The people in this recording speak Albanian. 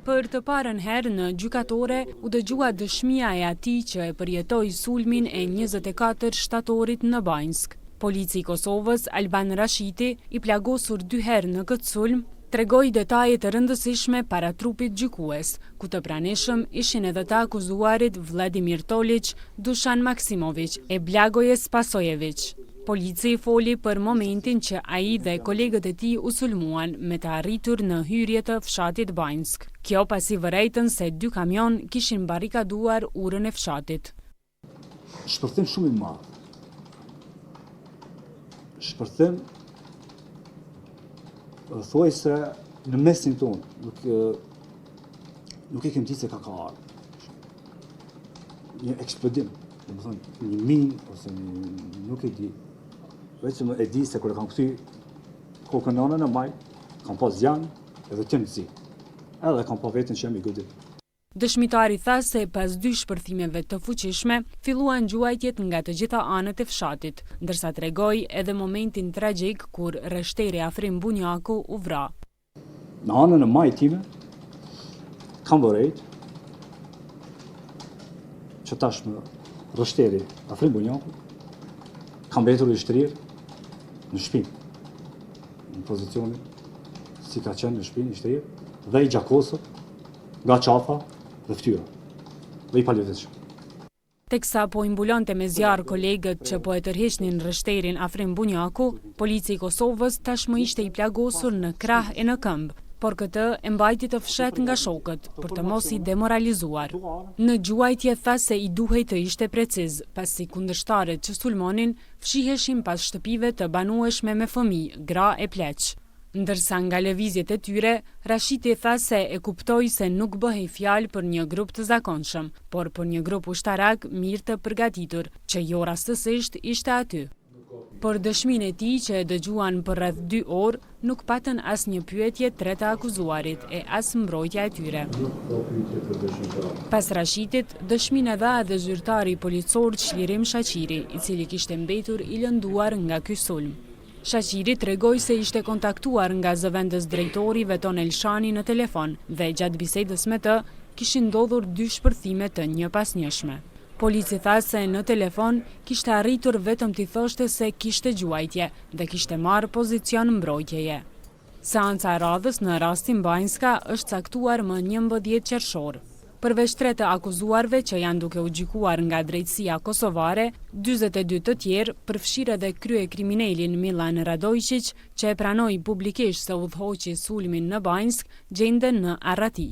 Për të parën herë në gjykatore u dëgjua dëshmia e atij që e përjetoi sulmin e 24 shtatorit në Banjsk. Polici i Kosovës, Alban Rashiti, i plagosur 2 herë në këtë sulm, tregoi detaje të rëndësishme para trupit gjykues, ku të pranishëm ishin edhe të akuzuarit Vladimir Tolić, Dušan Maksimović e Blagoj Spasojević. Polici foli për momentin që ai dhe kolegët e tij u sulmuan me të arritur në hyrje të fshatit Banjsk. Kjo pasi vërejtën se 2 kamion kishin barrikaduar urën e fshatit. Shpërthim shumë i madh. Shpërthim thuaj se në mesin tonë nuk e kem ditë se ka ardhur. Një eksplodim, domethënë një minë ose nuk e di. Vetëm e di se kur e kam kthy kokën nënën në maj, kam pas zjan edhe qëndësi. Edhe kam pa veten që jam i godit. Dëshmitari tha se pas 2 shpërthimeve të fuqishme, filluan gjuajtjet nga të gjitha anët e fshatit, ndërsa tregoi edhe momentin tragjik kur rreshteri Afrim Bunjaku u vra. Në anën e maj time, kam vërejt që tashmë rreshteri Afrim Bunjaku kam mbetur i shtrirë në shtëpi, në pozicionin si ka qenë në shtëpi, i shtrirë, dhe i gjakosur nga qafa dhe fytyra, dhe i palëvizshëm. Teksa po imbulonte me zjarr kolegët që po e tërheqnin rreshterin Afrim Bunjaku, polici i Kosovës tashmë ishte i plagosur në krah e në këmbë, por këtë e mbajti të fshet nga shokët për të mos i demoralizuar. Në gjuajtje tha se i duhej të ishte preciz, pasi kundërshtarët që sulmonin fshiheshin pas shtëpive të banueshme me fëmijë, gra e pleq. Ndërsa nga lëvizjet e tyre, Rashiti tha se e kuptoi se nuk bëhej fjalë për një grup të zakonshëm, por për një grup ushtarak mirë të përgatitur, që jo rastësisht ishte aty. Por dëshminë e tij që e dëgjuan për rreth 2 orë, nuk patën asnjë pyetje tre të akuzuarit e as mbrojtja e tyre. Pas Rashitit, dëshminë e dha edhe zyrtari policor Çlirim Shaqiri, i cili kishte mbetur i lënduar nga ky sulm. Shaqiri tregoi se ishte kontaktuar nga zëvendës drejtori Veton Elshani në telefon dhe gjatë bisedës me të kishin ndodhur 2 shpërthime të njëpasnjëshme. Polici tha se në telefon kishte arritur vetëm t'i thoshte se kishte gjuajtje dhe kishte marrë pozicion mbrojtjeje. Seanca e radhës në rastin Banjska është caktuar më 11 qershor. Përveç 3 të akuzuarve që janë duke u gjykuar nga drejtësia kosovare, 42 të tjerë, përfshirë edhe kryekriminalin Milan Radojčić, që e pranoi publikisht se udhëhoqi sulmin në Banjsk, gjenden në arrati.